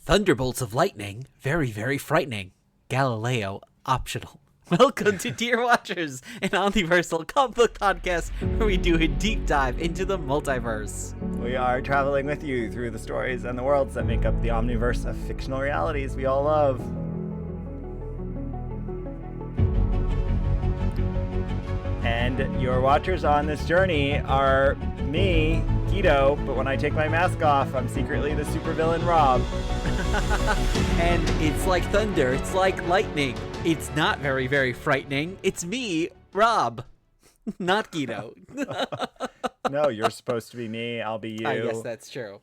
Thunderbolts of lightning, very, very frightening. Galileo, optional. Welcome to Dear Watchers, an omniversal comic book podcast where we do a deep dive into the multiverse. We are traveling with you through the stories and the worlds that make up the omniverse of fictional realities we all love. And your watchers on this journey are me, Guido, but when I take my mask off, I'm secretly the supervillain Rob. And it's like thunder, it's like lightning. It's not very, very frightening. It's me, Rob, not Guido. No, you're supposed to be me, I'll be you. I guess that's true.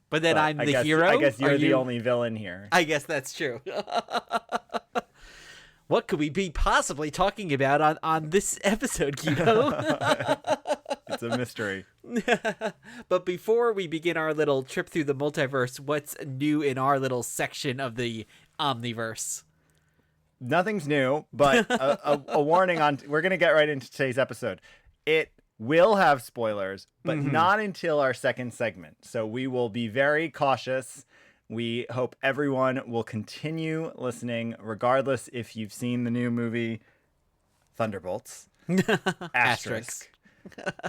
But then I'm the hero? I guess you're the only villain here. I guess that's true. What could we be possibly talking about on this episode, Guido? It's a mystery. But before we begin our little trip through the multiverse, what's new in our little section of the Omniverse? Nothing's new, but a warning on... We're going to get right into today's episode. It will have spoilers, but not until our second segment. So we will be very cautious. We hope everyone will continue listening, regardless if you've seen the new movie Thunderbolts. Asterisk.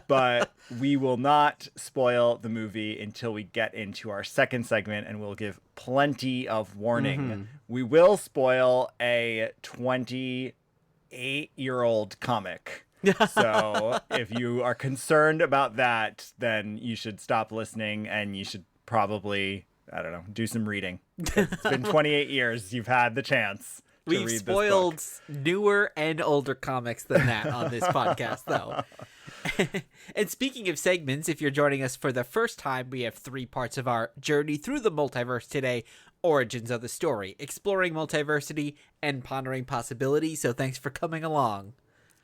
But we will not spoil the movie until we get into our second segment, and we'll give plenty of warning. We will spoil a 28-year-old comic. So if you are concerned about that, then you should stop listening, and you should probably... I don't know, do some reading. It's been 28 years. You've had the chance to read We've this spoiled book. newer and older comics than that on this podcast, though. And speaking of segments, if you're joining us for the first time, we have 3 parts of our journey through the multiverse today. Origins of the story, exploring multiversity, and pondering possibility. So thanks for coming along.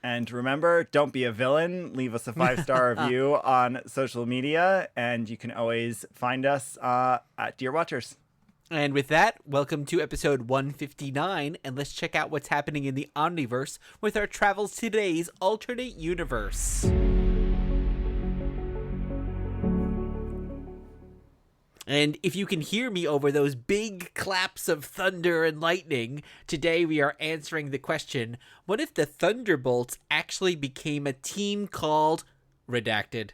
And remember, don't be a villain. Leave us a 5-star review on social media, and you can always find us at Dear Watchers. And with that, welcome to episode 159, and let's check out what's happening in the Omniverse with our travels to today's alternate universe. And if you can hear me over those big claps of thunder and lightning, today we are answering the question, what if the Thunderbolts actually became a team called Redacted?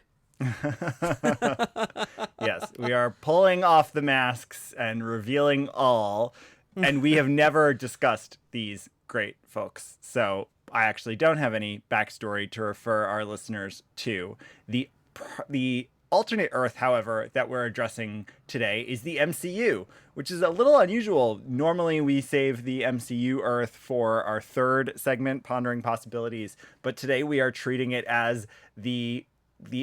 Yes, we are pulling off the masks and revealing all, and we have never discussed these great folks. So I actually don't have any backstory to refer our listeners to. The alternate Earth, however, that we're addressing today is the MCU, which is a little unusual. Normally, we save the MCU Earth for our third segment, Pondering Possibilities, but today we are treating it as the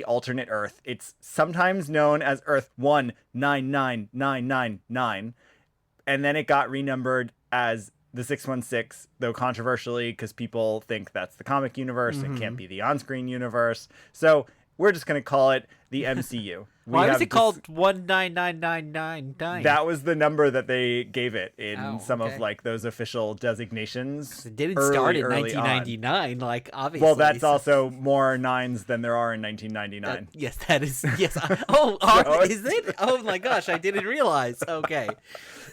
alternate Earth. It's sometimes known as Earth 199999, and then it got renumbered as the 616, though controversially, because people think that's the comic universe. It can't be the on-screen universe. So we're just going to call it the MCU. Why was it called 199999? That was the number that they gave it in some of like those official designations. It didn't start in 1999, like obviously. Well, that's also more 9s than there are in 1999. Yes, that is. Yes. Is it? Oh my gosh, I didn't realize. Okay.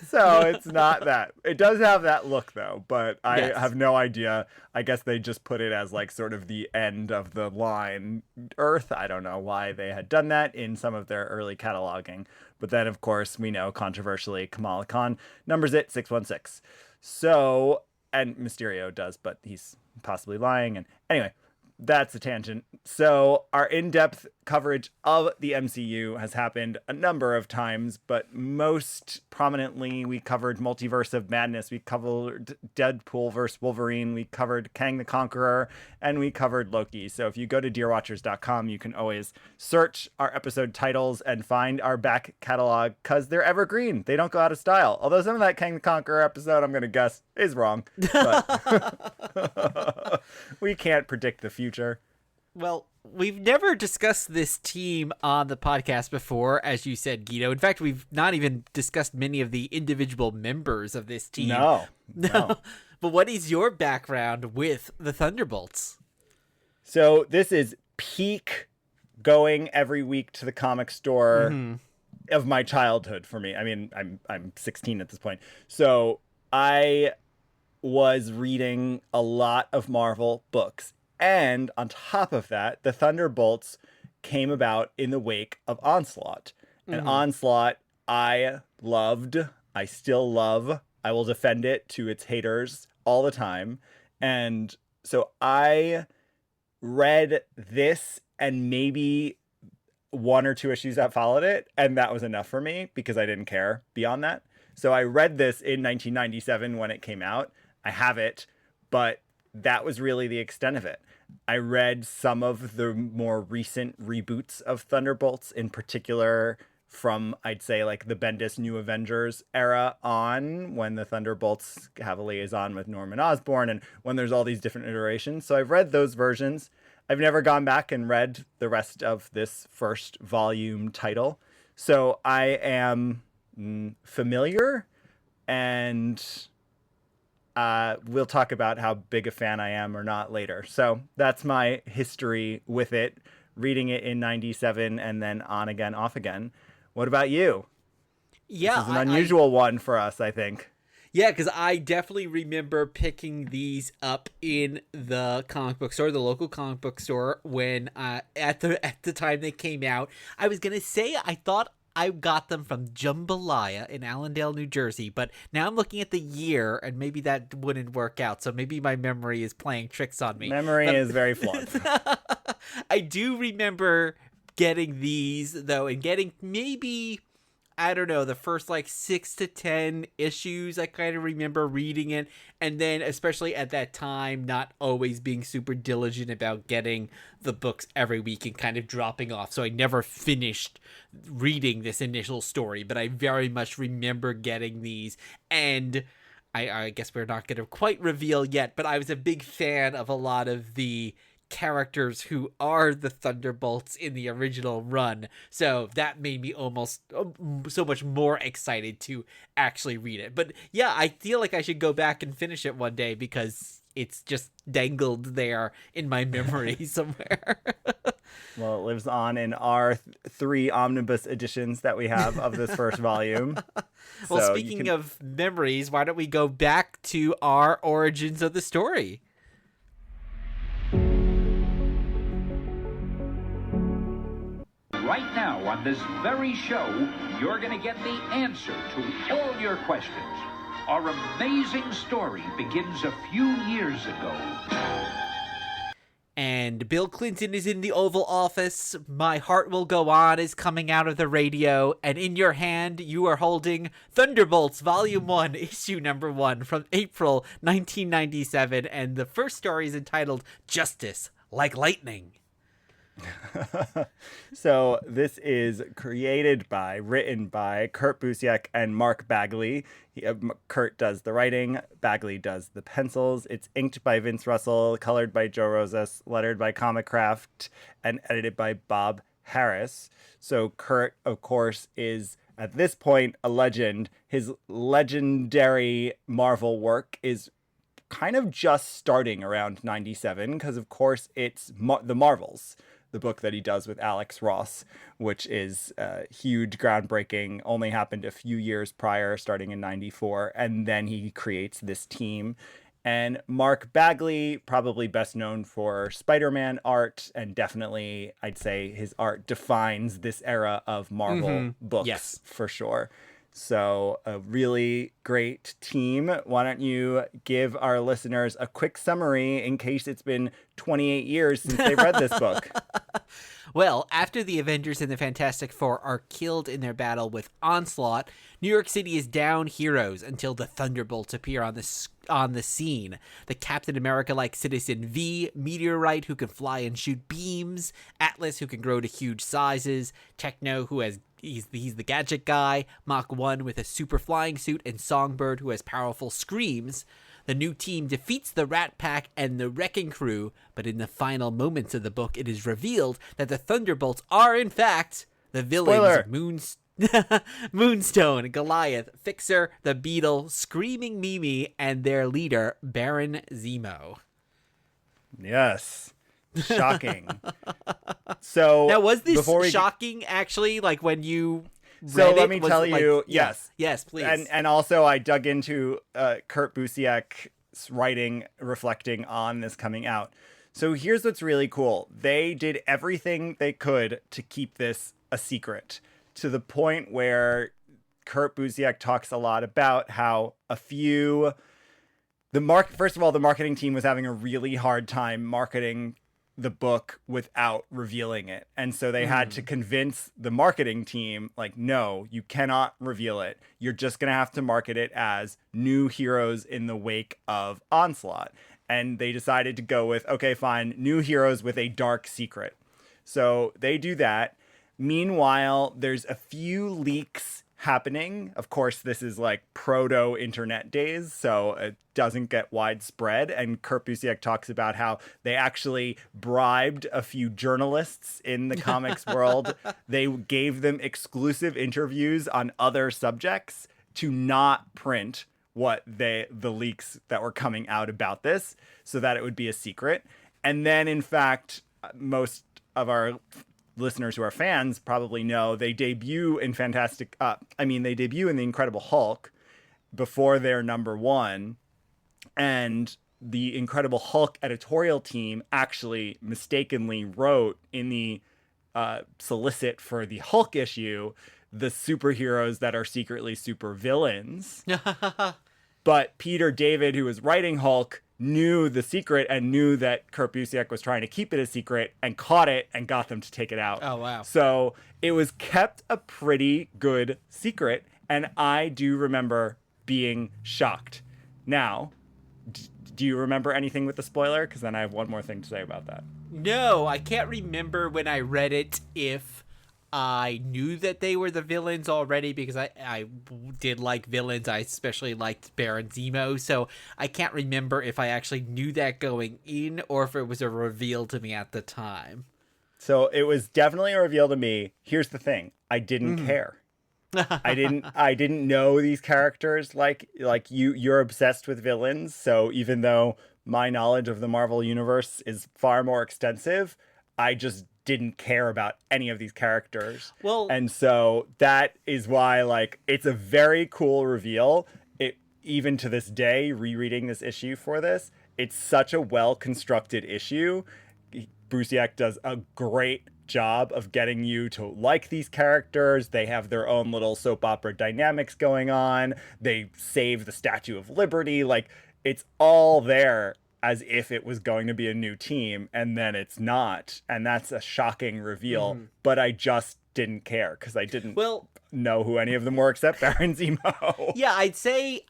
So it's not that. It does have that look though, but I have no idea. I guess they just put it as like sort of the end of the line Earth. I don't know why they had done that in some of their early cataloging. But then, of course, we know controversially Kamala Khan numbers it 616. So, and Mysterio does, but he's possibly lying. And anyway, that's a tangent. So our in-depth coverage of the MCU has happened a number of times, but most prominently we covered Multiverse of Madness, we covered Deadpool vs. Wolverine, we covered Kang the Conqueror, and we covered Loki. So if you go to dearwatchers.com, you can always search our episode titles and find our back catalog, because they're evergreen. They don't go out of style. Although some of that Kang the Conqueror episode, I'm going to guess, is wrong. But we can't predict the future. Well, we've never discussed this team on the podcast before, as you said, Guido. In fact, we've not even discussed many of the individual members of this team. No. But what is your background with the Thunderbolts? So this is peak going every week to the comic store of my childhood for me. I mean, I'm 16 at this point. So I was reading a lot of Marvel books. And on top of that, the Thunderbolts came about in the wake of Onslaught. And Onslaught, I loved. I still love. I will defend it to its haters all the time. And so I read this and maybe one or two issues that followed it, and that was enough for me because I didn't care beyond that. So I read this in 1997 when it came out. I have it, but that was really the extent of it. I read some of the more recent reboots of Thunderbolts, in particular from, I'd say, like the Bendis New Avengers era on, when the Thunderbolts have a liaison with Norman Osborn and when there's all these different iterations. So I've read those versions. I've never gone back and read the rest of this first volume title. So I am familiar, and we'll talk about how big a fan I am or not later. So that's my history with it, reading it in 97 and then on again, off again. What about you? Yeah, this is an unusual one for us, I think. Yeah, because I definitely remember picking these up in the comic book store, the local comic book store, when at the time they came out. I was gonna say I thought I got them from Jambalaya in Allendale, New Jersey, but now I'm looking at the year, and maybe that wouldn't work out. So maybe my memory is playing tricks on me. Memory is very flawed. I do remember getting these though, and getting maybe, I don't know, the first like 6 to 10 issues. I kind of remember reading it, and then especially at that time not always being super diligent about getting the books every week and kind of dropping off, so I never finished reading this initial story, but I very much remember getting these. And I guess we're not going to quite reveal yet, but I was a big fan of a lot of the characters who are the Thunderbolts in the original run, so that made me almost so much more excited to actually read it. But yeah, I feel like I should go back and finish it one day because it's just dangled there in my memory somewhere. Well, it lives on in our 3 omnibus editions that we have of this first volume. Well, so speaking of memories, why don't we go back to our origins of the story? Right now on this very show, you're going to get the answer to all your questions. Our amazing story begins a few years ago. And Bill Clinton is in the Oval Office. My Heart Will Go On is coming out of the radio. And in your hand, you are holding Thunderbolts Volume 1, Issue Number 1 from April 1997. And the first story is entitled Justice Like Lightning. So this is written by Kurt Busiek and Mark Bagley. Kurt does the writing, Bagley does the pencils. It's inked by Vince Russell, colored by Joe Rosas, lettered by Comicraft, and edited by Bob Harris. So Kurt, of course, is at this point a legend. His legendary Marvel work is kind of just starting around 97 because, of course, it's The Marvels, the book that he does with Alex Ross, which is huge, groundbreaking, only happened a few years prior, starting in 94. And then he creates this team. And Mark Bagley, probably best known for Spider-Man art, and definitely, I'd say his art defines this era of Marvel books, yes, for sure. So a really great team. Why don't you give our listeners a quick summary in case it's been 28 years since they read this book? Well, after the Avengers and the Fantastic Four are killed in their battle with Onslaught, New York City is down heroes until the Thunderbolts appear on the scene. The Captain America-like Citizen V, Meteorite, who can fly and shoot beams, Atlas, who can grow to huge sizes, Techno, who has he's the gadget guy, Mach 1 with a super flying suit, and Songbird, who has powerful screams. The new team defeats the Rat Pack and the Wrecking Crew, but in the final moments of the book, it is revealed that the Thunderbolts are, in fact, the villains Moonstone, Goliath, Fixer, the Beetle, Screaming Mimi, and their leader, Baron Zemo. Yes. Shocking. So now, was this shocking, actually, like when you So read let it? me Was tell it, like, you, yes. Yes, please. And also I dug into Kurt Busiek's writing reflecting on this coming out. So here's what's really cool. They did everything they could to keep this a secret, to the point where Kurt Busiek talks a lot about how first of all, the marketing team was having a really hard time marketing the book without revealing it. And so they had to convince the marketing team, like, no, you cannot reveal it. You're just going to have to market it as new heroes in the wake of Onslaught. And they decided to go with, okay, fine, new heroes with a dark secret. So they do that. Meanwhile, there's a few leaks happening. Of course, this is like proto internet days, so it doesn't get widespread. And Kurt Busiek talks about how they actually bribed a few journalists in the comics world. They gave them exclusive interviews on other subjects to not print the leaks that were coming out about this, so that it would be a secret. And then, in fact, most of our listeners who are fans probably know they debut in they debut in The Incredible Hulk before their #1, and the Incredible Hulk editorial team actually mistakenly wrote in the solicit for the Hulk issue the superheroes that are secretly super villains. But Peter David, who was writing Hulk, knew the secret and knew that Kurt Busiek was trying to keep it a secret and caught it and got them to take it out. Oh, wow. So it was kept a pretty good secret. And I do remember being shocked. Now, do you remember anything with the spoiler? Because then I have one more thing to say about that. No, I can't remember when I read it if I knew that they were the villains already, because I did like villains. I especially liked Baron Zemo, so I can't remember if I actually knew that going in or if it was a reveal to me at the time. So it was definitely a reveal to me. Here's the thing. I didn't care. I didn't know these characters like you're obsessed with villains. So even though my knowledge of the Marvel universe is far more extensive, I just didn't care about any of these characters. Well, and so that is why, like, it's a very cool reveal. It, even to this day, rereading this issue for this, it's such a well-constructed issue. Busiek does a great job of getting you to like these characters. They have their own little soap opera dynamics going on. They save the Statue of Liberty. Like, it's all there as if it was going to be a new team, and then it's not. And that's a shocking reveal, but I just didn't care because I didn't know who any of them were except Baron Zemo. Yeah, I'd say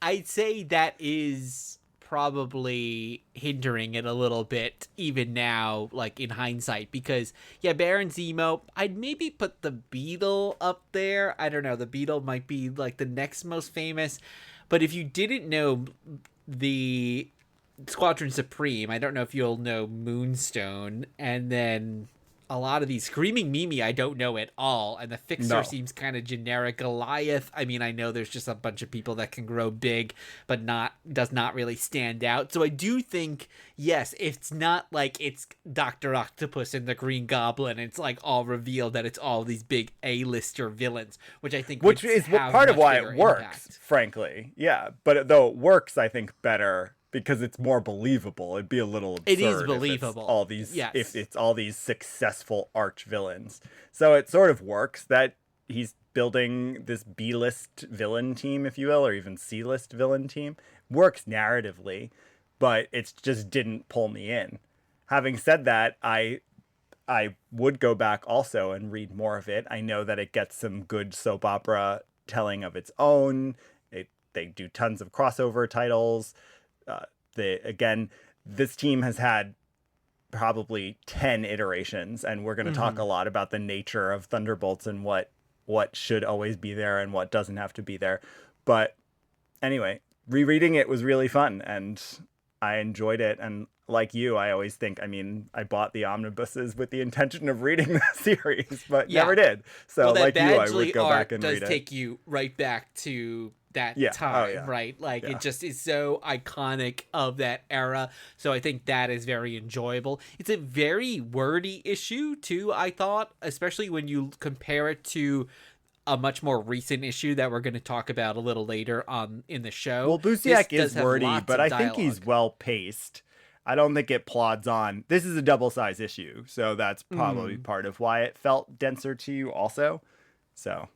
that is probably hindering it a little bit even now, like in hindsight, because Baron Zemo, I'd maybe put the Beetle up there. I don't know, the Beetle might be like the next most famous, but if you didn't know the Squadron Supreme, I don't know if you'll know Moonstone, and then a lot of these Screaming Mimi I don't know at all, and the Fixer seems kind of generic. Goliath, I mean, I know there's just a bunch of people that can grow big, but does not really stand out. So I do think, yes, it's not like it's Dr. Octopus and the Green Goblin, it's like all revealed that it's all these big A-lister villains, which I think which is part of why it works, frankly. Yeah, but though it works, I think, better because it's more believable. It'd be a little absurd. It is believable. If it's all these successful arch villains. So it sort of works that he's building this B-list villain team, if you will, or even C-list villain team. Works narratively, but it just didn't pull me in. Having said that, I would go back also and read more of it. I know that it gets some good soap opera telling of its own. They do tons of crossover titles. This team has had probably 10 iterations, and we're going to talk a lot about the nature of Thunderbolts and what should always be there and what doesn't have to be there. But anyway, rereading it was really fun, and I enjoyed it. And like you, I always think, I bought the omnibuses with the intention of reading the series, but never did. So like you, I would go back and read it. Does take you right back to that time, right? Like it just is so iconic of that era. So I think that is very enjoyable. It's a very wordy issue too, I thought, especially when you compare it to a much more recent issue that we're going to talk about a little later on in the show. Well, Busiek is wordy, but I think he's well paced. I don't think it plods on. This is a double-size issue, so that's probably part of why it felt denser to you also. So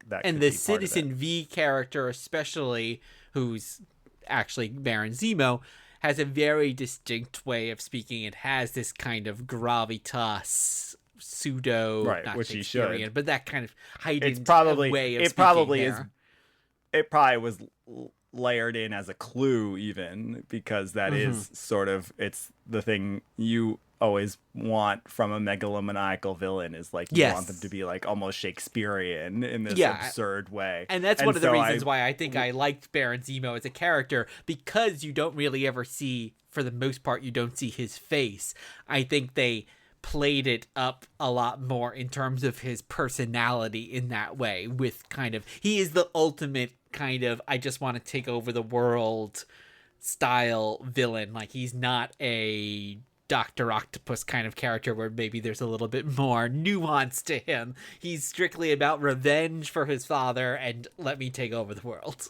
that and the Citizen V character, especially, who's actually Baron Zemo, has a very distinct way of speaking. It has this kind of gravitas, pseudo, not which he Shakespearean, should. but that kind of heightened way of speaking. It probably was layered in as a clue, even, because that is sort of, it's the thing you always want from a megalomaniacal villain, is like you want them to be like almost Shakespearean in this absurd way. And that's one of the reasons why I think I liked Baron Zemo as a character, because you don't really ever see, for the most part, you don't see his face. I think they played it up a lot more in terms of his personality in that way, with kind of, he is the ultimate kind of I just want to take over the world style villain. Like, he's not a Dr. Octopus kind of character where maybe there's a little bit more nuance to him. He's strictly about revenge for his father and let me take over the world.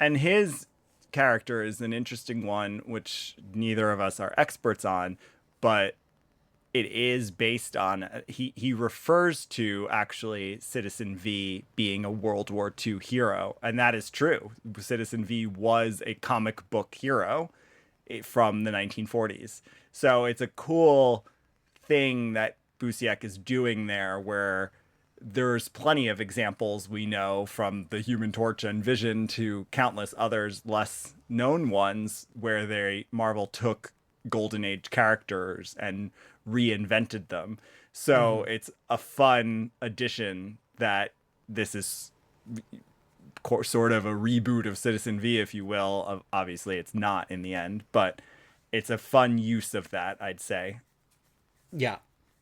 And his character is an interesting one, which neither of us are experts on, but it is based on, he refers to actually Citizen V being a World War II hero, and that is true. Citizen V was a comic book hero from the 1940s. So it's a cool thing that Busiek is doing there, where there's plenty of examples we know from the Human Torch and Vision to countless others, less known ones, where Marvel took Golden Age characters and reinvented them. So it's a fun addition that this is sort of a reboot of Citizen V, if you will. Obviously it's not in the end, but it's a fun use of that, I'd say. Yeah.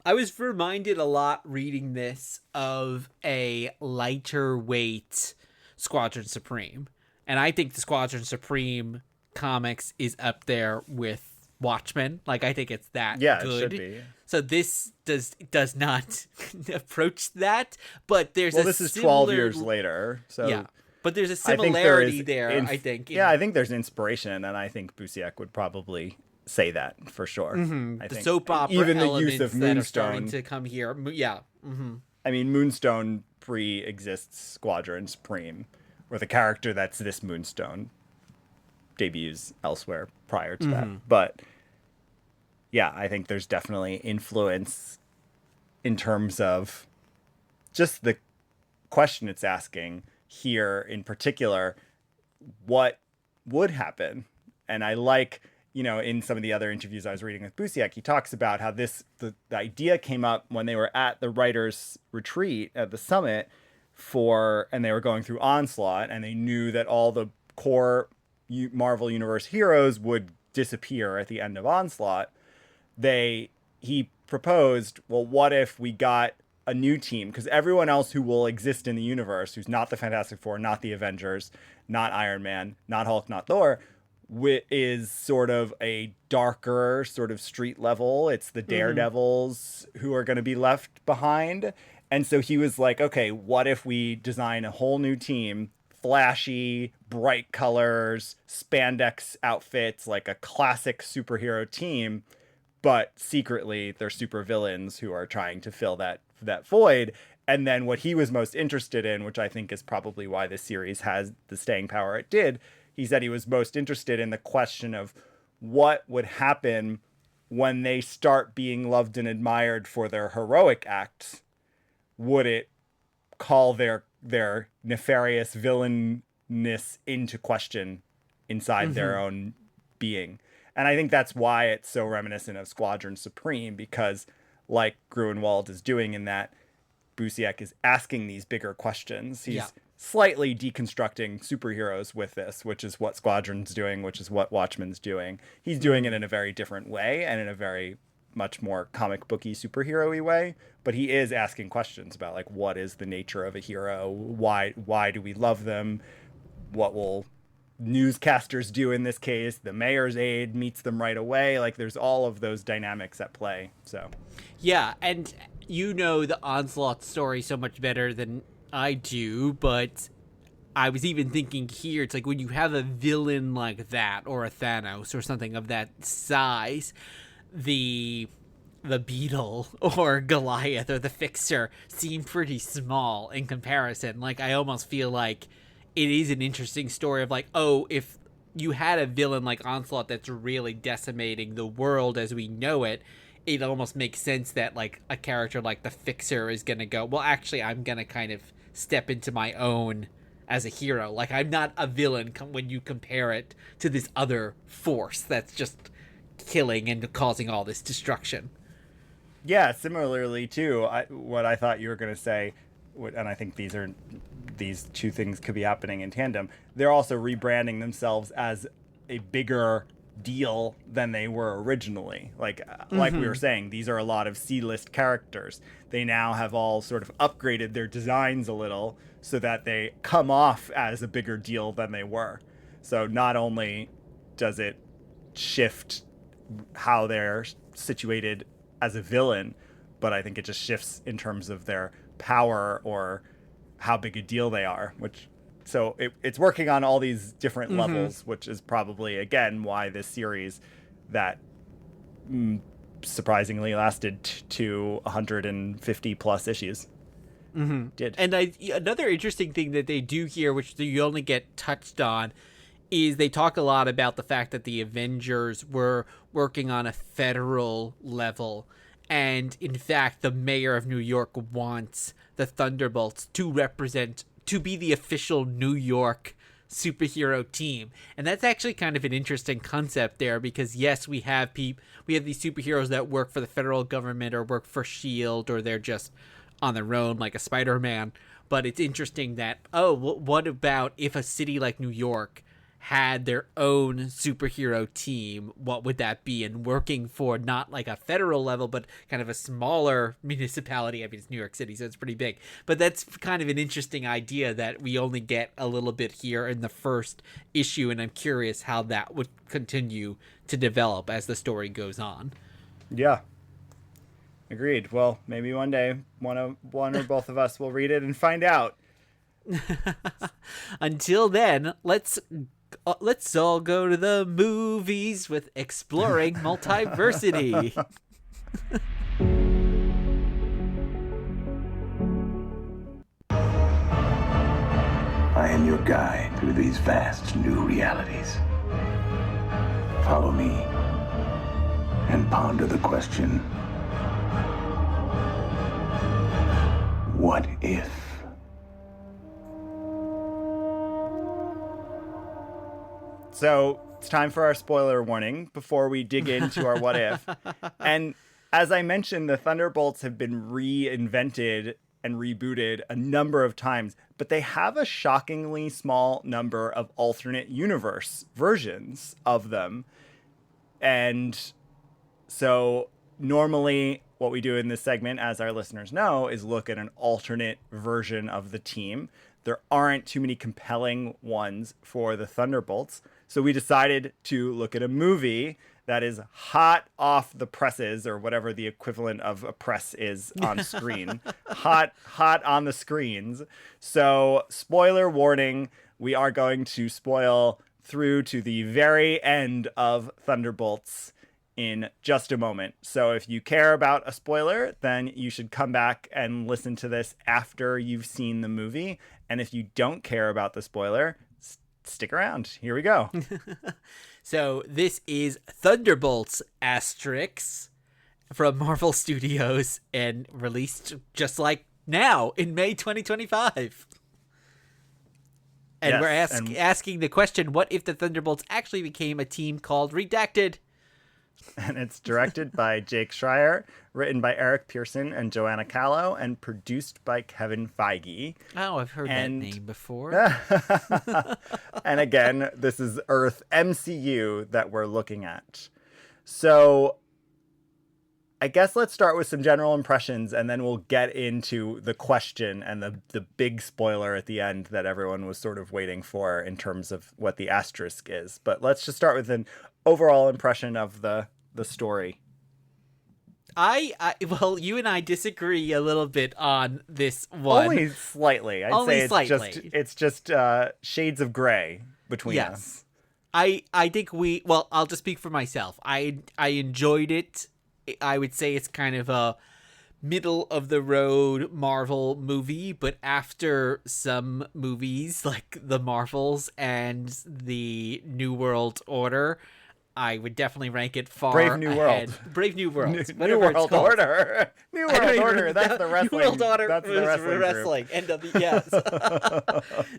I was reminded a lot reading this of a lighter weight Squadron Supreme. And I think the Squadron Supreme comics is up there with Watchmen. Like, I think it's that good. It should be. So this does not approach that, but there's this is 12 years later. So yeah, but there's a similarity there, I think. I think there's inspiration, and I think Busiek would probably say that for sure. I think soap opera even the elements use of that are starting Moonstone to come here. Yeah. I mean, Moonstone pre-exists Squadron Supreme, where the character that's this Moonstone debuts elsewhere prior to that. But yeah, I think there's definitely influence in terms of just the question it's asking here in particular, what would happen? And I like, in some of the other interviews I was reading with Busiek, he talks about how the idea came up when they were at the writers' retreat at the summit and they were going through Onslaught, and they knew that all the core Marvel Universe heroes would disappear at the end of Onslaught. He proposed, well, what if we got a new team? Because everyone else who will exist in the universe, who's not the Fantastic Four, not the Avengers, not Iron Man, not Hulk, not Thor, is sort of a darker sort of street level. It's the Daredevils who are going to be left behind. And so he was like, okay, what if we design a whole new team, flashy, bright colors, spandex outfits, like a classic superhero team, but secretly they're supervillains who are trying to fill that void. And then what he was most interested in, which I think is probably why this series has the staying power it did, he said he was most interested in the question of what would happen when they start being loved and admired for their heroic acts. Would it call their nefarious villainness into question inside their own being? And I think that's why it's so reminiscent of Squadron Supreme, because like Gruenwald is doing in that, Busiek is asking these bigger questions. He's slightly deconstructing superheroes with this, which is what Squadron's doing, which is what Watchmen's doing. He's doing it in a very different way and in a very much more comic booky superhero-y way, but he is asking questions about, like, what is the nature of a hero? Why do we love them? What will newscasters do in this case? The mayor's aide meets them right away. Like, there's all of those dynamics at play. So yeah, and the Onslaught story so much better than I do, but I was even thinking here, it's like when you have a villain like that, or a Thanos, or something of that size, the Beetle or Goliath or the Fixer seem pretty small in comparison. Like, I almost feel like it is an interesting story of like, oh, if you had a villain like Onslaught that's really decimating the world as we know it, it almost makes sense that like a character like the Fixer is gonna go, well, actually, I'm gonna kind of step into my own as a hero. Like, I'm not a villain when you compare it to this other force that's just killing and causing all this destruction. Yeah, similarly too, what I thought you were going to say, and I think these two things could be happening in tandem. They're also rebranding themselves as a bigger deal than they were originally. Like we were saying, these are a lot of C-list characters. They now have all sort of upgraded their designs a little so that they come off as a bigger deal than they were. So not only does it shift how they're situated as a villain, but I think it just shifts in terms of their power or how big a deal they are, so it's working on all these different levels, which is probably, again, why this series that surprisingly lasted to 150 plus issues did. And another interesting thing that they do here, which you only get touched on, is they talk a lot about the fact that the Avengers were working on a federal level. And in fact, the mayor of New York wants the Thunderbolts to be the official New York superhero team. And that's actually kind of an interesting concept there, because yes, we have these superheroes that work for the federal government or work for S.H.I.E.L.D. or they're just on their own like a Spider-Man. But it's interesting that, what about if a city like New York had their own superhero team? What would that be? And working for not like a federal level, but kind of a smaller municipality. I mean, it's New York City, so it's pretty big. But that's kind of an interesting idea that we only get a little bit here in the first issue, and I'm curious how that would continue to develop as the story goes on. Yeah. Agreed. Well, maybe one day one or both of us will read it and find out. Until then, let's all go to the movies with Exploring Multiversity. I am your guide through these vast new realities. Follow me and ponder the question, what if? So it's time for our spoiler warning before we dig into our what if. And as I mentioned, the Thunderbolts have been reinvented and rebooted a number of times, but they have a shockingly small number of alternate universe versions of them. And so normally what we do in this segment, as our listeners know, is look at an alternate version of the team. There aren't too many compelling ones for the Thunderbolts. So we decided to look at a movie that is hot off the presses, or whatever the equivalent of a press is on screen. hot on the screens. So spoiler warning, we are going to spoil through to the very end of Thunderbolts in just a moment. So if you care about a spoiler, then you should come back and listen to this after you've seen the movie. And if you don't care about the spoiler, stick around. Here we go. So this is Thunderbolts Asterix from Marvel Studios and released just like now in May 2025. And Yes, we're asking the question, what if the Thunderbolts actually became a team called Redacted? And it's directed by Jake Schreier, written by Eric Pearson and Joanna Callow, and produced by Kevin Feige. Oh, I've heard that name before. And again, this is Earth MCU that we're looking at. So I guess let's start with some general impressions, and then we'll get into the question and the big spoiler at the end that everyone was sort of waiting for in terms of what the asterisk is. But let's just start with an overall impression of the story. Well, you and I disagree a little bit on this one. Only slightly. I'd Only say it's slightly. just shades of gray between us. I think well, I'll just speak for myself. I enjoyed it. I would say it's kind of a middle of the road Marvel movie, but after some movies like the Marvels and the New World Order, I would definitely rank it far Brave New ahead. World. Brave New World. New World Order. New World Order. That's the wrestling. New World Order That's the wrestling. End of the yes.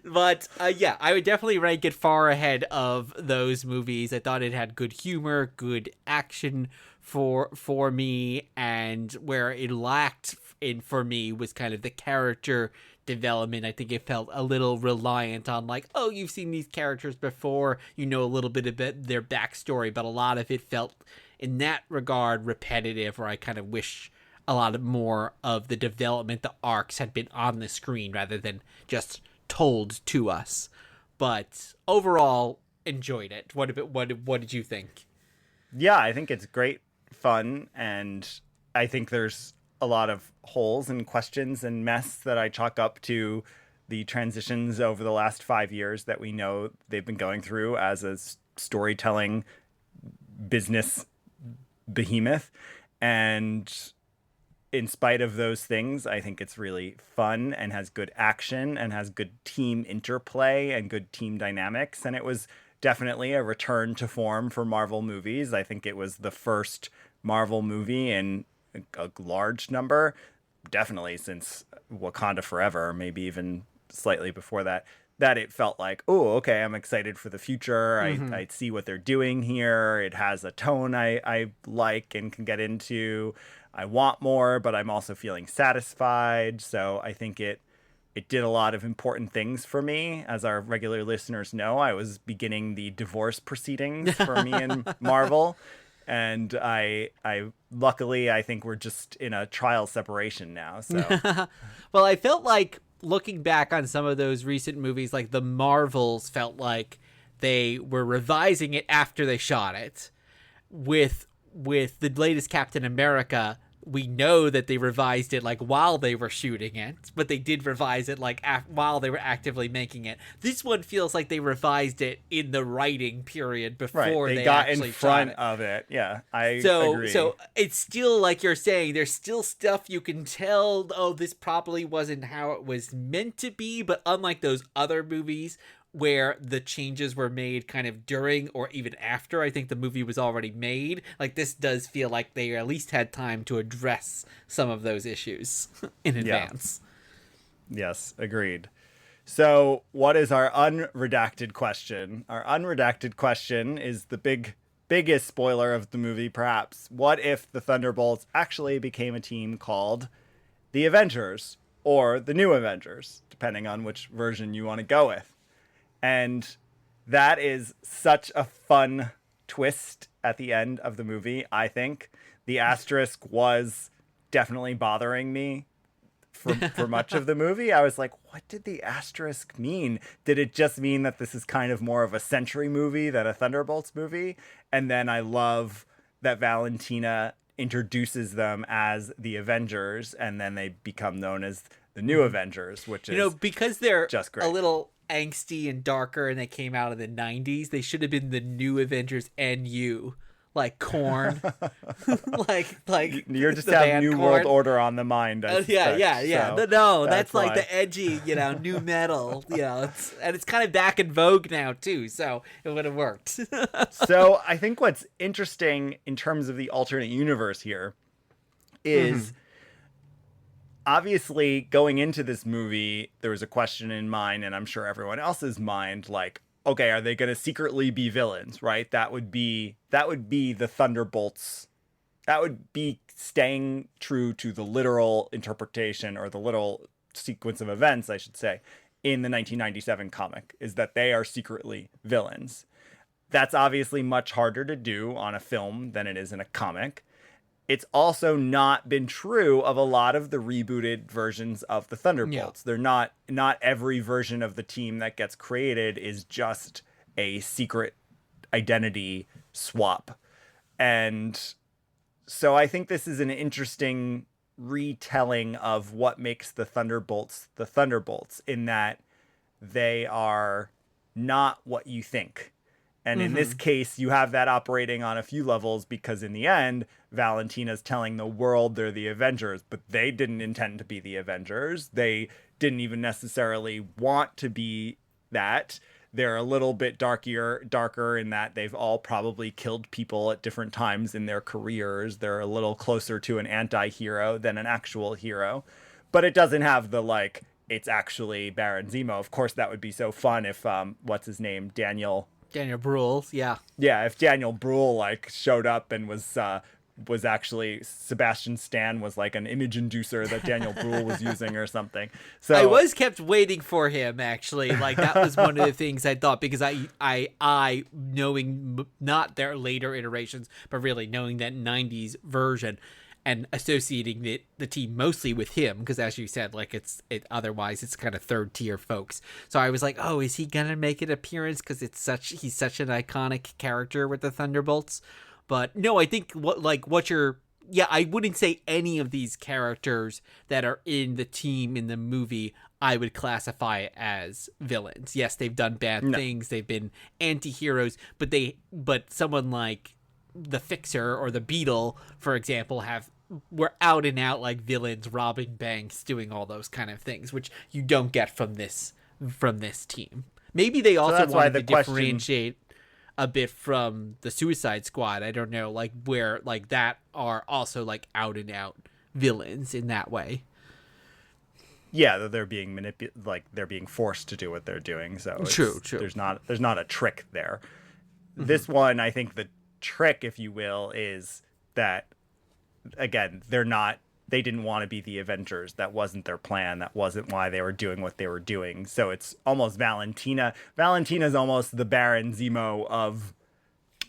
But yeah, I would definitely rank it far ahead of those movies. I thought it had good humor, good action for me, and where it lacked for me was kind of the character development. I think it felt a little reliant on like, oh, you've seen these characters before, you know a little bit about their backstory, but a lot of it felt in that regard repetitive, where I kind of wish a lot more of the development, the arcs had been on the screen rather than just told to us. But overall, enjoyed it. What did you think? Yeah, I think it's great fun, and I think there's a lot of holes and questions and mess that I chalk up to the transitions over the last 5 years that we know they've been going through as a storytelling business behemoth. And in spite of those things, I think it's really fun and has good action and has good team interplay and good team dynamics. And it was definitely a return to form for Marvel movies. I think it was the first Marvel movie in a large number, definitely since Wakanda Forever, maybe even slightly before that it felt like, oh, okay, I'm excited for the future. I see what they're doing here. It has a tone I like and can get into. I want more, but I'm also feeling satisfied. So I think it did a lot of important things for me. As our regular listeners know, I was beginning the divorce proceedings for me and Marvel. And I luckily, I think we're just in a trial separation now. So, well, I felt like looking back on some of those recent movies, like the Marvels, felt like they were revising it after they shot it. With the latest Captain America, we know that they revised it like while they were shooting it, but they did revise it like while they were actively making it. This one feels like they revised it in the writing period before they got actually in front shot it. of it. Yeah, I agree. So it's still like you're saying, there's still stuff you can tell, oh, this probably wasn't how it was meant to be, but unlike those other movies where the changes were made kind of during or even after I think the movie was already made, like this does feel like they at least had time to address some of those issues in advance. Yes, agreed. So what is our unredacted question? Our unredacted question is the biggest spoiler of the movie, perhaps. What if the Thunderbolts actually became a team called the Avengers or the New Avengers, depending on which version you want to go with? And that is such a fun twist at the end of the movie, I think. The asterisk was definitely bothering me for much of the movie. I was like, what did the asterisk mean? Did it just mean that this is kind of more of a Century movie than a Thunderbolts movie? And then I love that Valentina introduces them as the Avengers, and then they become known as the New Avengers, which is, because they're just great. A little angsty and darker and they came out in the 90s, they should have been the New Avengers NU, like Korn. like you're just having New World Order on the mind. Yeah. So no, that's like the edgy, new metal. It's kind of back in vogue now too, so it would have worked. So I think what's interesting in terms of the alternate universe here is obviously going into this movie, there was a question in mine, and I'm sure everyone else's mind, like, okay, are they going to secretly be villains, right? That would be the Thunderbolts. That would be staying true to the literal interpretation, or the literal sequence of events, I should say, in the 1997 comic, is that they are secretly villains. That's obviously much harder to do on a film than it is in a comic. It's also not been true of a lot of the rebooted versions of the Thunderbolts. They're not every version of the team that gets created is just a secret identity swap. And So I think this is an interesting retelling of what makes the Thunderbolts in that they are not what you think. And in this case, you have that operating on a few levels because in the end, Valentina's telling the world they're the Avengers, but they didn't intend to be the Avengers. They didn't even necessarily want to be that. They're a little bit darker in that they've all probably killed people at different times in their careers. They're a little closer to an anti-hero than an actual hero. But it doesn't have the, like, it's actually Baron Zemo. Of course, that would be so fun if, what's his name? Daniel Bruhl, yeah. Yeah, if Daniel Bruhl, like, showed up and was actually Sebastian Stan was like an image inducer that Daniel Bruhl was using or something. So I was kept waiting for him, actually. Like, that was one of the things I thought, because I knowing not their later iterations, but really knowing that 90s version and associating the team mostly with him, because as you said, like, otherwise it's kind of third tier folks. So I was like, oh, is he gonna make an appearance? Because he's such an iconic character with the Thunderbolts. But no, I think I wouldn't say any of these characters that are in the team in the movie I would classify as villains. Yes, they've done bad things, they've been anti-heroes, but someone like the Fixer or the Beetle, for example, were out and out like villains, robbing banks, doing all those kind of things, which you don't get from this team. Maybe they also wanted to differentiate a bit from the Suicide Squad. I don't know, like, where like that are also like out and out villains in that way. Yeah, they're being they're being forced to do what they're doing. So true. There's not a trick there. This one, I think the trick, if you will, is that, again, they didn't want to be the Avengers. That wasn't their plan. That wasn't why they were doing what they were doing. So it's almost Valentina. Valentina's almost the Baron Zemo of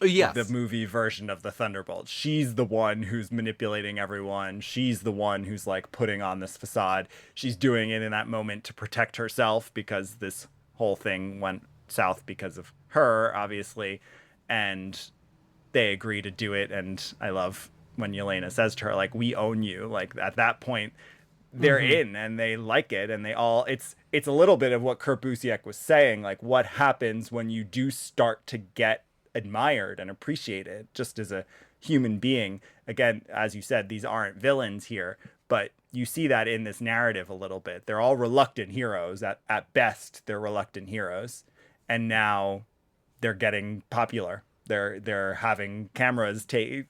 the movie version of the Thunderbolts. She's the one who's manipulating everyone. She's the one who's, like, putting on this facade. She's doing it in that moment to protect herself, because this whole thing went south because of her, obviously. And they agree to do it. And I love when Yelena says to her, like, we own you. Like, at that point, they're in and they like it. And they all, it's a little bit of what Kurt Busiek was saying. Like, what happens when you do start to get admired and appreciated just as a human being? Again, as you said, these aren't villains here, but you see that in this narrative a little bit. They're all reluctant heroes. At best, they're reluctant heroes. And now they're getting popular. They're having photographers take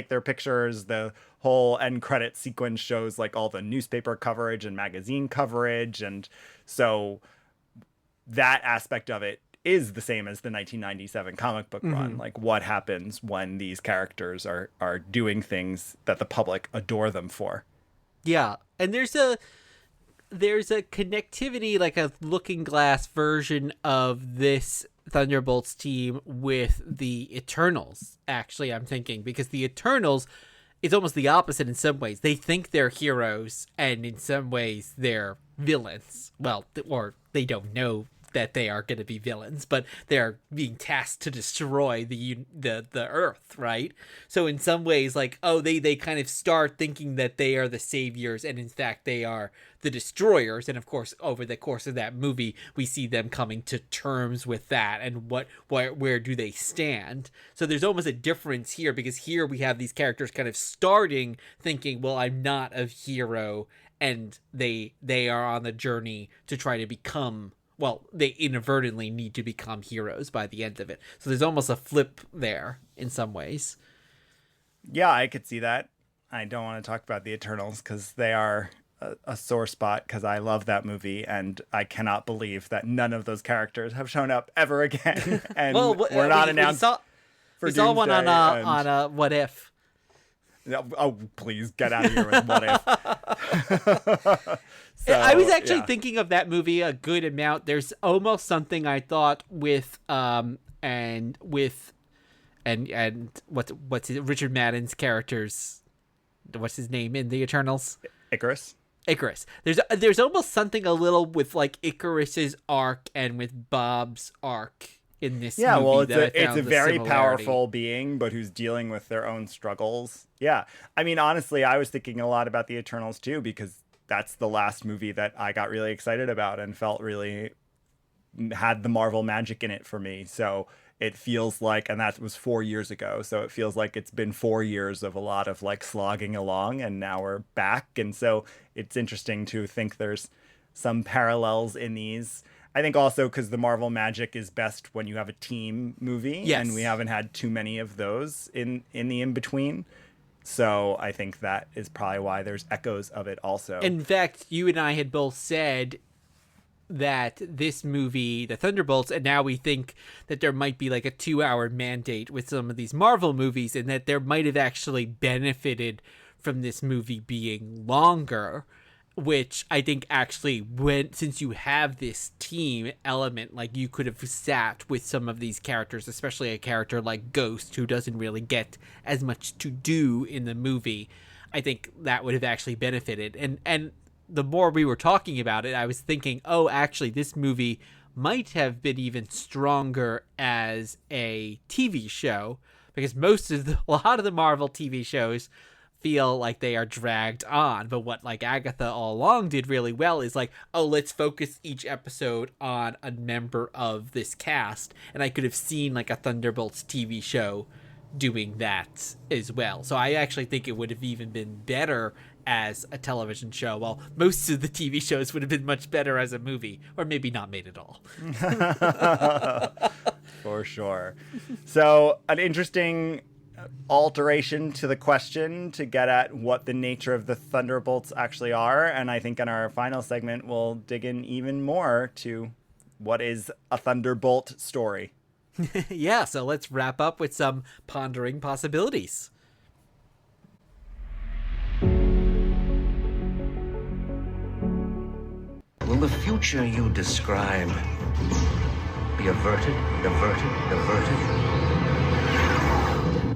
their pictures. The whole end credit sequence shows, like, all the newspaper coverage and magazine coverage. And so that aspect of it is the same as the 1997 comic book run. Like, what happens when these characters are doing things that the public adore them for? Yeah. And there's a connectivity, like a looking glass version of this Thunderbolts team with the Eternals, actually, I'm thinking, because the Eternals, it's almost the opposite in some ways. They think they're heroes, and in some ways they're villains. Well, or they don't know that they are going to be villains, but they're being tasked to destroy the Earth, right? So in some ways, like, they kind of start thinking that they are the saviors, and in fact they are the destroyers. And of course, over the course of that movie, we see them coming to terms with that, and where do they stand. So there's almost a difference here, because here we have these characters kind of starting thinking, well, I'm not a hero, and they are on the journey to try to become, well, they inadvertently need to become heroes by the end of it. So there's almost a flip there in some ways. Yeah, I could see that. I don't want to talk about the Eternals because they are a sore spot, because I love that movie and I cannot believe that none of those characters have shown up ever again. And well, we're not announced. We saw one on What If. Oh, please get out of here with What If. So, I was actually thinking of that movie a good amount. There's almost something I thought with and what's Richard Madden's characters, what's his name in the Eternals? Icarus. There's almost something a little with, like, Icarus's arc and with Bob's arc in this Yeah, movie. well, It's a very powerful being, but who's dealing with their own struggles. Yeah. I mean, honestly, I was thinking a lot about the Eternals too, because that's the last movie that I got really excited about and felt really had the Marvel magic in it for me. So it feels like, and that was 4 years ago, so it feels like it's been 4 years of a lot of like slogging along, and now we're back. And so it's interesting to think there's some parallels in these. I think also because the Marvel magic is best when you have a team movie, Yes. and we haven't had too many of those in the in-between. So I think that is probably why there's echoes of it also. In fact, you and I had both said that this movie, the Thunderbolts, and now we think that there might be like a 2-hour mandate with some of these Marvel movies, and that there might have actually benefited from this movie being longer, which I think actually since you have this team element, like you could have sat with some of these characters, especially a character like Ghost, who doesn't really get as much to do in the movie. I think that would have actually benefited. And the more we were talking about it, I was thinking, oh, actually, this movie might have been even stronger as a TV show, because a lot of the Marvel TV shows feel like they are dragged on. But what like Agatha all along did really well is like, oh, let's focus each episode on a member of this cast. And I could have seen like a Thunderbolts TV show doing that as well. So I actually think it would have even been better as a television show, while most of the TV shows would have been much better as a movie, or maybe not made at all. For sure. So an interesting alteration to the question to get at what the nature of the Thunderbolts actually are. And I think in our final segment, we'll dig in even more to what is a Thunderbolt story. Yeah, so let's wrap up with some pondering possibilities. Will the future you describe be averted, averted?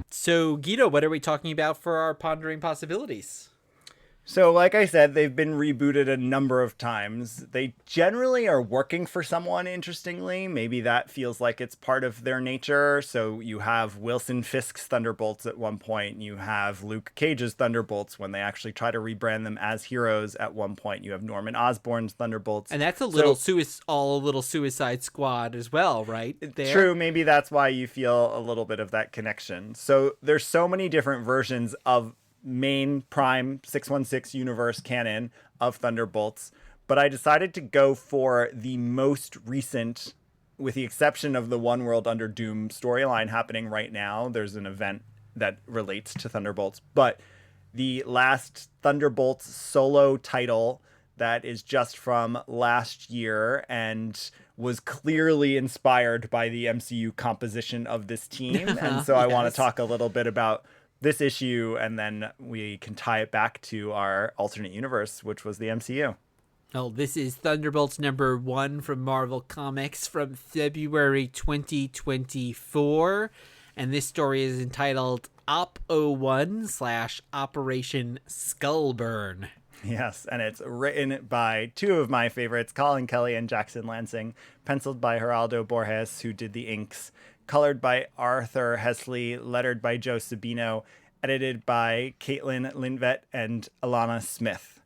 So, Guido, what are we talking about for our pondering possibilities? So, like I said, they've been rebooted a number of times. They generally are working for someone, interestingly. Maybe that feels like it's part of their nature. So you have Wilson Fisk's Thunderbolts at one point. You have Luke Cage's Thunderbolts when they actually try to rebrand them as heroes at one point. You have Norman Osborn's Thunderbolts. And that's a little Suicide Squad as well, right? There. True. Maybe that's why you feel a little bit of that connection. So there's so many different versions of main prime 616 universe canon of Thunderbolts, but I decided to go for the most recent, with the exception of the One World Under Doom storyline happening right now. There's an event that relates to Thunderbolts, but the last Thunderbolts solo title that is just from last year and was clearly inspired by the MCU composition of this team. And so I want to talk a little bit about this issue, and then we can tie it back to our alternate universe, which was the MCU. Oh, this is Thunderbolts #1 from Marvel Comics from February 2024. And this story is entitled Op 01/Operation Skullburn. Yes, and it's written by two of my favorites, Collin Kelly and Jackson Lansing, penciled by Geraldo Borges, who did the inks, colored by Arthur Hesley, lettered by Joe Sabino, edited by Caitlin Linvet and Alana Smith.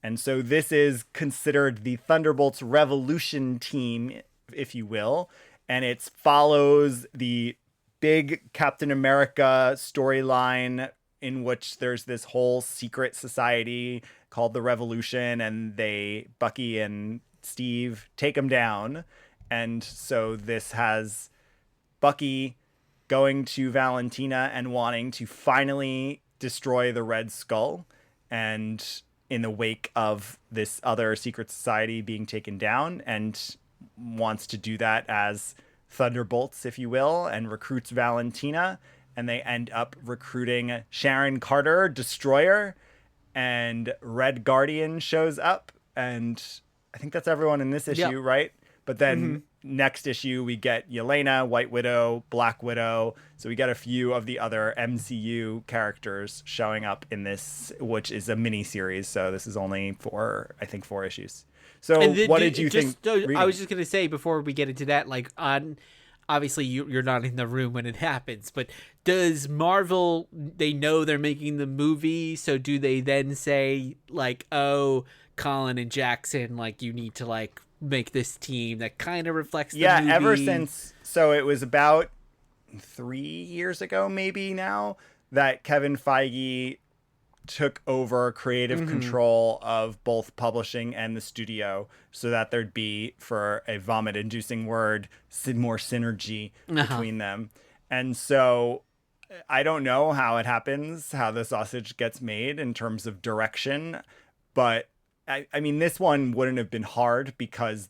And so this is considered the Thunderbolts Revolution team, if you will, and it follows the big Captain America storyline in which there's this whole secret society called the Revolution, and Bucky and Steve take them down. And so this has Bucky going to Valentina and wanting to finally destroy the Red Skull, and in the wake of this other secret society being taken down, and wants to do that as Thunderbolts, if you will, and recruits Valentina, and they end up recruiting Sharon Carter, Destroyer, and Red Guardian shows up, and I think that's everyone in this issue, right? But then next issue, we get Yelena, White Widow, Black Widow. So we get a few of the other MCU characters showing up in this, which is a mini series. So this is only four issues. So what did you think? I was just going to say before we get into that, like obviously you're not in the room when it happens, but does Marvel, they know they're making the movie, so do they then say like, oh, Colin and Jackson, like you need to like make this team that kind of reflects the movie? Ever since, so it was about 3 years ago maybe now that Kevin Feige took over creative control of both publishing and the studio so that there'd be, for a vomit-inducing word, more synergy between them. And so I don't know how it happens, how the sausage gets made in terms of direction, but I mean, this one wouldn't have been hard because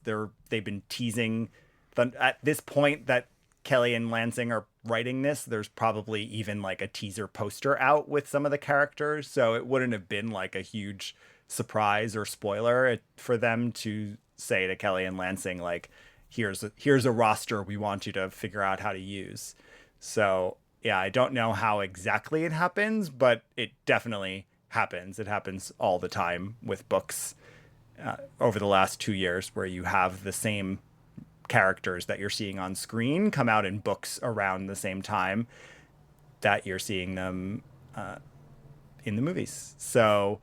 they've been teasing at this point that Kelly and Lansing are writing this. There's probably even like a teaser poster out with some of the characters, so it wouldn't have been like a huge surprise or spoiler for them to say to Kelly and Lansing like, here's a roster we want you to figure out how to use. So yeah, I don't know how exactly it happens, but it definitely happens. It happens all the time with books over the last 2 years, where you have the same characters that you're seeing on screen come out in books around the same time that you're seeing them in the movies. So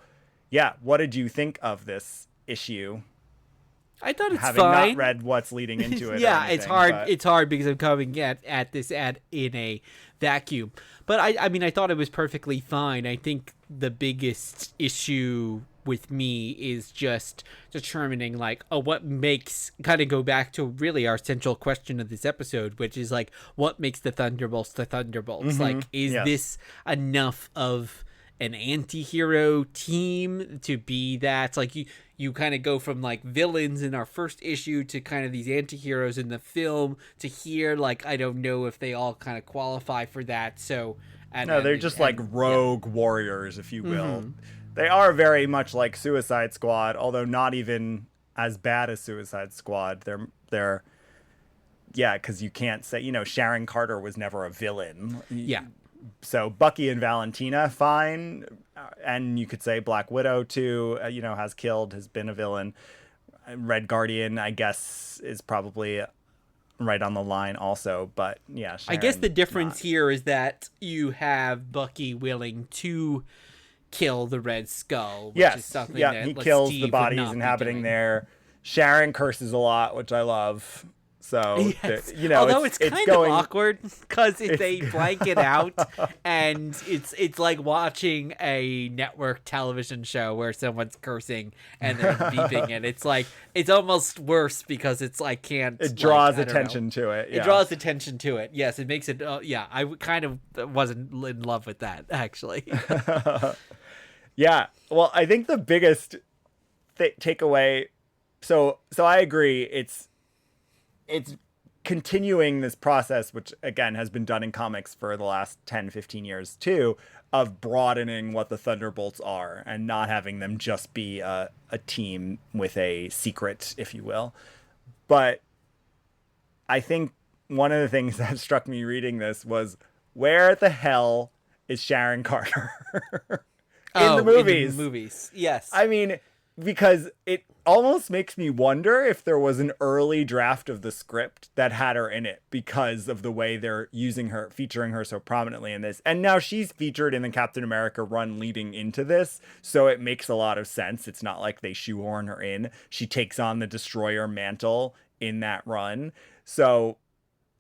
yeah, what did you think of this issue? I thought it's having fine. Not read what's leading into it. Yeah, anything, it's hard. But... It's hard because I'm coming at this ad in a vacuum. But I mean, I thought it was perfectly fine. I think the biggest issue with me is just determining like, oh, what makes, kind of go back to really our central question of this episode, which is like, what makes the Thunderbolts the Thunderbolts? Like, is this enough of an anti-hero team to be that? Like, you kind of go from like villains in our first issue to kind of these anti-heroes in the film to here. Like, I don't know if they all kind of qualify for that. So they're just like rogue warriors, if you will. They are very much like Suicide Squad, although not even as bad as Suicide Squad. They're because you can't say, Sharon Carter was never a villain. Yeah. So Bucky and Valentina, fine. And you could say Black Widow too, has been a villain. Red Guardian, I guess, is probably right on the line also. But yeah, I guess the difference here is that you have Bucky willing to kill the Red Skull, which is something that he kills the bodies inhabiting there. Sharon curses a lot, which I love. So although it's kind of awkward because they blank it out, and it's like watching a network television show where someone's cursing and they're beeping it. It's like, it's almost worse because it's like it draws attention to it. It draws attention to it. Yes, it makes it. I kind of wasn't in love with that, actually. Yeah, well, I think the biggest takeaway. So I agree. It's continuing this process, which again has been done in comics for the last 10, 15 years too, of broadening what the Thunderbolts are and not having them just be a team with a secret, if you will. But I think one of the things that struck me reading this was, where the hell is Sharon Carter? In the movies, yes. I mean, because it almost makes me wonder if there was an early draft of the script that had her in it because of the way they're featuring her so prominently in this. And now she's featured in the Captain America run leading into this, so it makes a lot of sense. It's not like they shoehorn her in. She takes on the Destroyer mantle in that run. So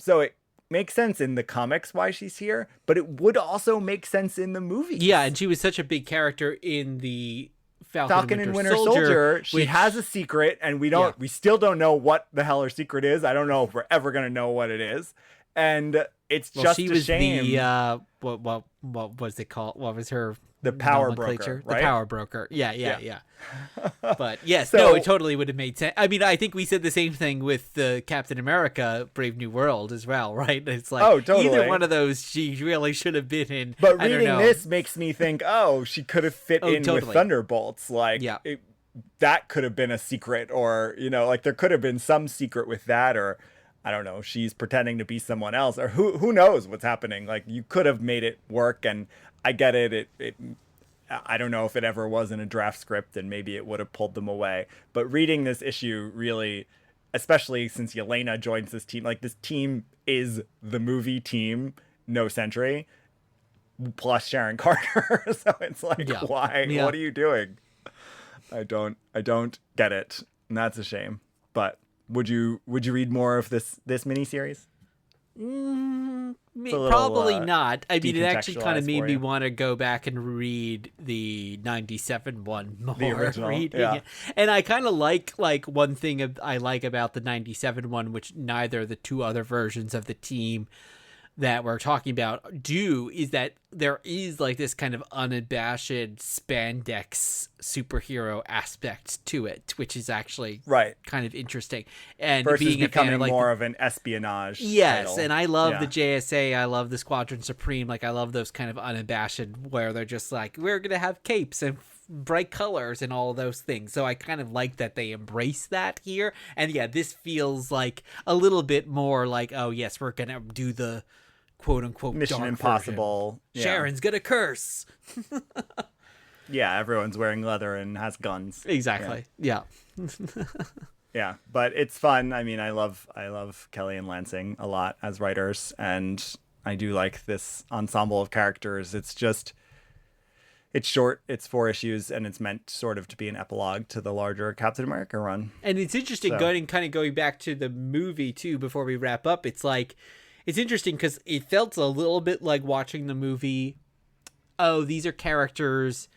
it makes sense in the comics why she's here, but it would also make sense in the movies. Yeah, and she was such a big character in the Falcon and Winter Soldier. She has a secret, and we still don't know what the hell her secret is. I don't know if we're ever gonna know what it is, and it's just a shame. The what was it called? What was her? The power broker, right? The power broker. Yeah. But yes, it totally would have made sense. I mean, I think we said the same thing with the Captain America Brave New World as well, right? It's like, either one of those she really should have been in. But reading this makes me think, she could have fit in with Thunderbolts. Like, that could have been a secret, or, like there could have been some secret with that, or I don't know, she's pretending to be someone else, or who knows what's happening. Like, you could have made it work, and I get it. I don't know if it ever was in a draft script, and maybe it would have pulled them away. But reading this issue really especially since Yelena joins this team. Like, this team is the movie team, No Century, plus Sharon Carter. So it's like, why? Yeah. What are you doing? I don't get it, and that's a shame. But would you read more of this miniseries? Probably not. I mean, it actually kind of made me you. want to go back and read the 97 one more. The original, reading yeah. it. And I kind of like one thing I like about the 97 one, which neither of the two other versions of the team that we're talking about do, is that there is like this kind of unabashed spandex superhero aspect to it, which is actually kind of interesting. And versus being becoming a fan of, like, more of an espionage yes, title. and I love the JSA. I love the Squadron Supreme. Like, I love those kind of unabashed where they're just like, we're gonna have capes and bright colors and all of those things. So I kind of like that they embrace that here. And yeah, this feels like a little bit more like, oh yes, we're gonna do the quote-unquote Mission dark Impossible. Yeah. Sharon's gonna curse. Yeah, everyone's wearing leather and has guns. Exactly. Yeah. Yeah, but it's fun. I mean, I love Kelly and Lansing a lot as writers, and I do like this ensemble of characters. It's short, it's 4 issues, and it's meant sort of to be an epilogue to the larger Captain America run. And it's interesting going back to the movie too before we wrap up. It's like, it's interesting because it felt a little bit like watching the movie. Oh, these are characters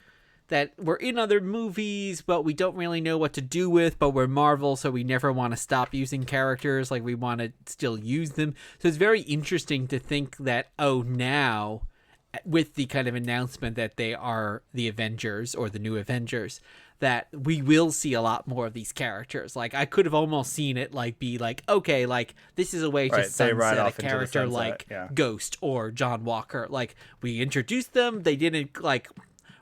that were in other movies, but we don't really know what to do with, but we're Marvel, so we never want to stop using characters. Like, we want to still use them. So it's very interesting to think that, oh, now, with the kind of announcement that they are the Avengers or the new Avengers, that we will see a lot more of these characters. Like, I could have almost seen it like be like, okay, like, this is a way to sunset a character like Ghost or John Walker. Like, we introduced them, they didn't like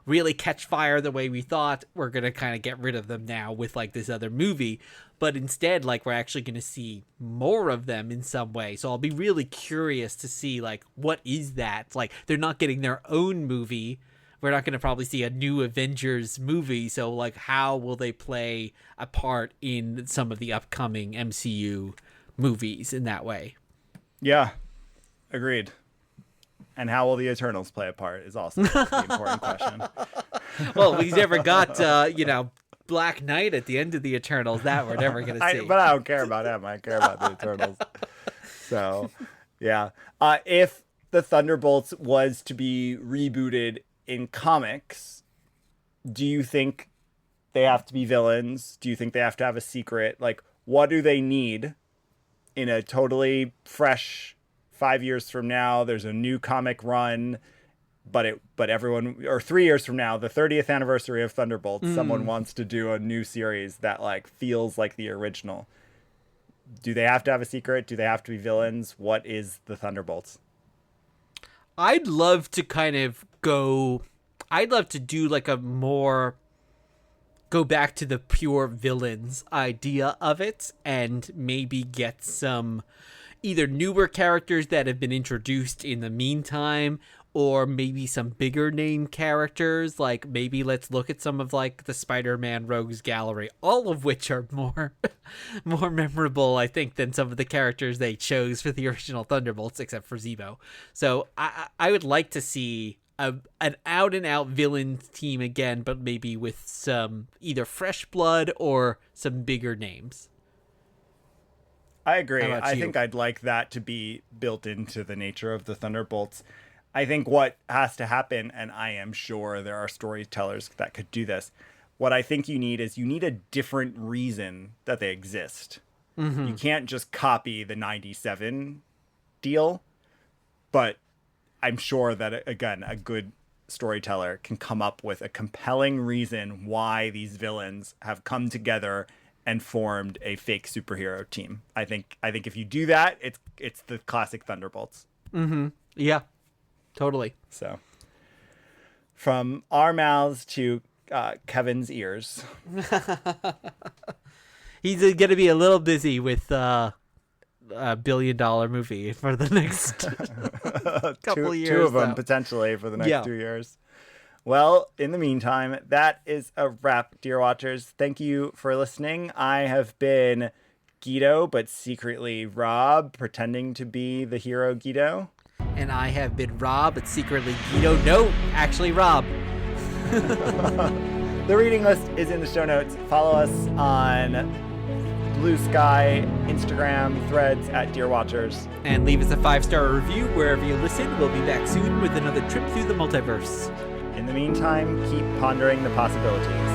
really catch fire the way we thought. We're gonna kind of get rid of them now with like this other movie, but instead, like, we're actually gonna see more of them in some way. So I'll be really curious to see, like, what is that? Like, they're not getting their own movie. We're not going to probably see a new Avengers movie. So, like, how will they play a part in some of the upcoming MCU movies in that way? Yeah, agreed. And how will the Eternals play a part is also the important question. Well, we never got, Black Knight at the end of the Eternals. That we're never going to see. But I don't care about him. I care about the Eternals. So, yeah. If the Thunderbolts was to be rebooted in comics, do you think they have to be villains? Do you think they have to have a secret? Like, what do they need in a totally fresh 5 years from now? There's a new comic run, but everyone, or 3 years from now, the 30th anniversary of Thunderbolts, someone wants to do a new series that like feels like the original. Do they have to have a secret? Do they have to be villains? What is the Thunderbolts? I'd love to do like a more go back to the pure villains idea of it, and maybe get some either newer characters that have been introduced in the meantime, or maybe some bigger name characters. Like, maybe let's look at some of like the Spider-Man Rogues Gallery, all of which are more memorable, I think, than some of the characters they chose for the original Thunderbolts, except for Zemo. So I would like to see an out-and-out villain team again, but maybe with some either fresh blood or some bigger names. I agree. I think I'd like that to be built into the nature of the Thunderbolts. I think what has to happen, and I am sure there are storytellers that could do this, what I think you need is a different reason that they exist. You can't just copy the 97 deal, but I'm sure that, again, a good storyteller can come up with a compelling reason why these villains have come together and formed a fake superhero team. I think if you do that, it's the classic Thunderbolts. Yeah, totally. So, from our mouths to Kevin's ears. He's going to be a little busy with a $1 billion movie for the next couple years. Two of them, potentially, for the next 2 years. Well, in the meantime, that is a wrap, dear watchers. Thank you for listening. I have been Guido, but secretly Rob, pretending to be the hero Guido. And I have been Rob, but secretly Guido. No, actually Rob. The reading list is in the show notes. Follow us on Blue Sky, Instagram, Threads at Dear Watchers. And leave us a 5-star review wherever you listen. We'll be back soon with another trip through the multiverse. In the meantime, keep pondering the possibilities.